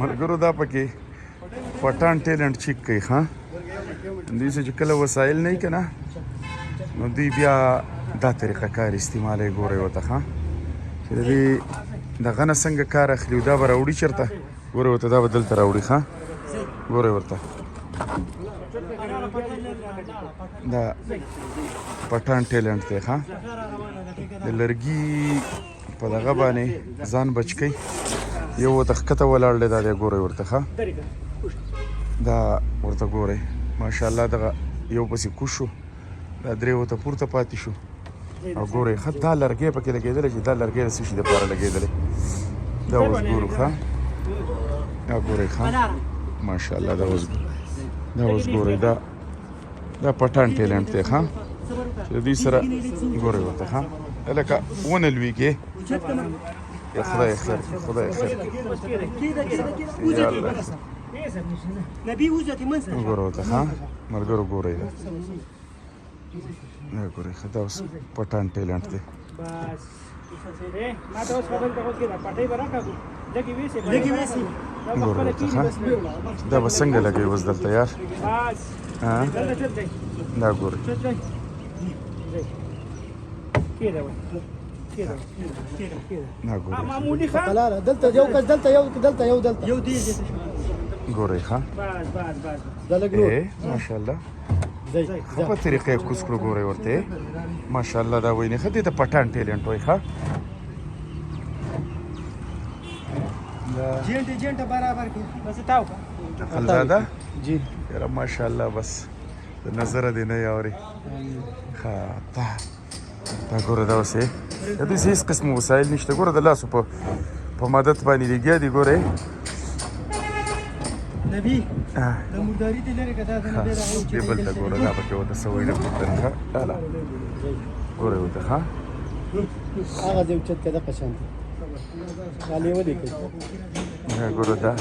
ملګرو دا پکې پټان ټیلنټ چیک کوي ها دوی چې کله وسایل نه کنه نو دوی بیا دا طریقه کار استعمالوي ګورئ ورته ها چې دوی دغه نه څنګه کار اخلي دا به راوړي چېرته ګورئ ورته دا به دلته راوړي ښه ګورئ ورته دا پټان ټیلنټ دی ښه د لرګي په دغه باندې ځان بچ کوي یو ورته ښکته ولاړ دی دا دی ګورئ ورته ښه دا ورته ګورئ ماشاءالله دغه یو پسې کوږ شو دا درې ورته پورته پاتې شو او ګورئ ښه دا لرګی پکې لګېدلی چې دا لرګی د څه شي دپاره لګېدلی دا اوس ګورو ښه دا ګورئ ښه ماشاءالله دا اوس ګورئ دا پټان ټیلنټ دی ښه چې د دوی سره ګورئ ورته ښه لکه ونه لویږي یا خدای خیر خدای خیر یا الله ګورئ ورته ښه ملګرو ګورئ دا ګورئ ښه دا اوس پټان ټیلنټ دی ګورئ ورته ښه دا به څنګه لګوي اوس دلته یار دا ګورئ دا ګورئ ګورئ ښه ماشاءالله ښه په طریقه یې کوز کړو ګورئ ورته ماشاءالله دا وایي ښه دې ته پټان ټیلنټ وایي ښه خلداده جی یاره ماشاءالله بس د نظره دې نه یې اوري ښه دا ګوره دا اوس د دوی هېڅ قسم وسایل نشته ګوره د لاسو په مدد باندې لګیا دي ګورئ نبی د مرداري دې لرې که دا د نبی دې بل ته ګوره دا پکې ورته څه وایي نه پوښتنه ښه لاله ګورئ ورته ښه هغه ځای اوچت که دغه شان دی دا لیولې کوي دا ګوره دا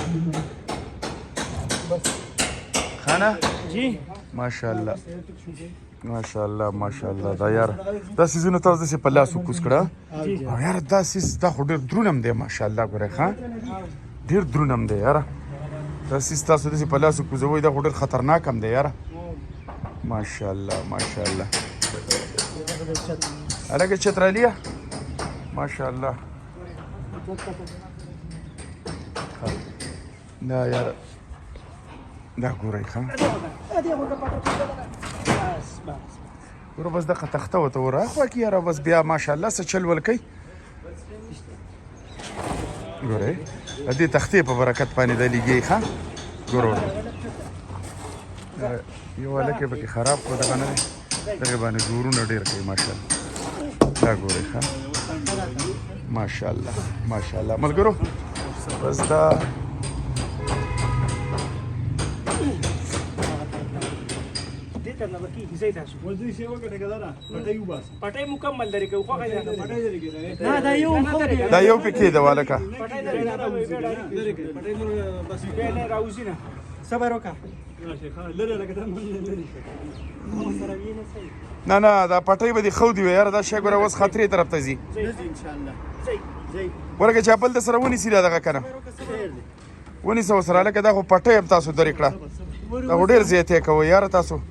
ښه نه جی ماشاءالله ماشاءالله ماشاءالله دا یار دا سیزونه تاسو داسې په لاس وکوز کړه او یاره دا سیز دا خو ډېر دروند هم دی ماشاءالله ګورئ ښه ډېر دروند هم دی یاره دا سیز تاسو داسې په لاس وکوزوئ دا خو ډېر خطرناک هم دی یاره ماشاءالله ماشاءالله هلکه چت رالیه ماشاءالله دا یاره دا ګورئ ښه ګوره بس دغه تخته ورته وراخوا کړي یاره بس بیا ماشاءالله څه چل ول کوي ګورئ د دې تختې په برکت باندې دا لګي ښه ګوره ورته یو هلک یې پکې خراب کړو دغه نه دی دغې باندې زورونه ډېر کوي ماشاءالله دا ګورئ ښه ماشاءالله ماشاءالله ملګرو بس دا دا یو پکې ده والکه صبر وکړه نه نه دا پټۍ به دې ښودي وي یاره دا شی ګوره اوس خطرې طرف ته ځي ګوره که چاپل د سره ونیسي دا دغه که نه ونیسه ورسره هلکه دا خو پټۍ هم تاسو درې کړه دا خو ډېر زیاتې کوئ یاره تاسو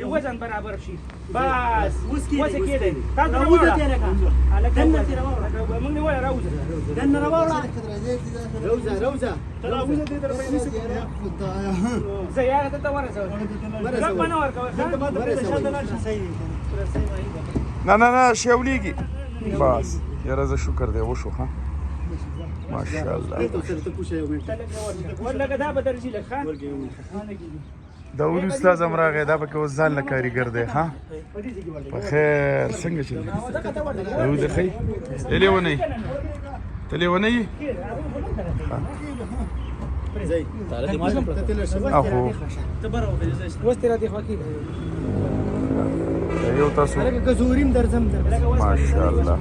وزن برابر شي بس وسه کېدی تاسو راوځه موږ نیولی راوځه دننه راوړه روزه دې در پیسې زه یاره دلته ورسوه رب به نه ورکوه نه نه نه شیولیږي بس یاره زه شکر دی وشو ښه ماشاءالله داود استاد هم راغی دا پکې اوس ځان له کاریګر دی ښه په خیر څنګه چې داود ښه یې لیونی ته لیونی یې اخو یو تاسو ماشاءالله